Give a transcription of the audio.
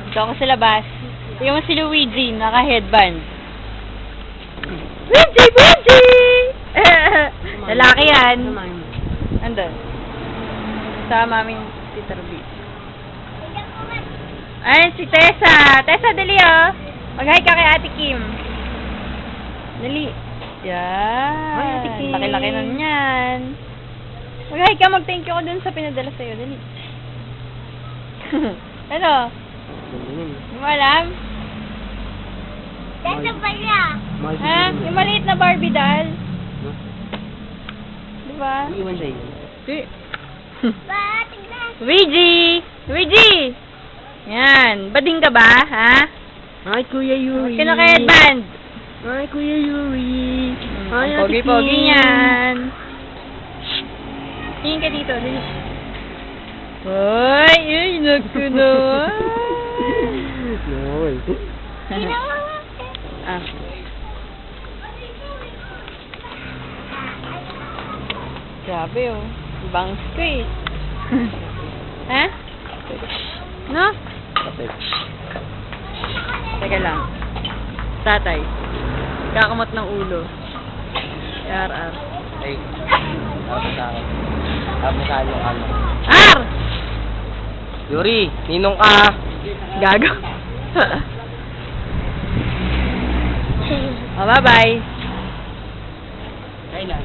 Dito ako sa labas. Yung si Luigi, naka-headband. Luigi! Lalaki yan. Andun. Sa maming Tita Ruby. Ay, si Tessa. Tessa, dali oh. Mag-hi ka kay Ate Kim. Dali. Yan. Hi, Ate Kim. Laki-laki nun yan. Mag-hi ka, mag-thank you ko dun sa pinadala sa'yo. Dali. Ano? Hindi mo alam? Tessa pa niya. Ha? Yung maliit na Barbie doll. Diba? Iwan sa'yo. Di. Ba, tignan. Luigi! Luigi! Yan. Bading ka ba, ha? Hi, Kuya Yuri. Kinaka-headband. Hi, Kuya Yuri. Hi, Ang Ate pogi-pogi Kim. niyan. Tingin ka dito. Dali. Hoy! Ay, naku na. No. Ginawa mo. Ah. Grabe oh. Bangs ko eh. Ha? No? Teka lang. Tatay. Kakamot ng ulo. RR. Ay. Tapos sa akin. Tapos sa akin yung ano. R! Yuri, ninong ka. Gago. Oh, bye-bye. Kailan?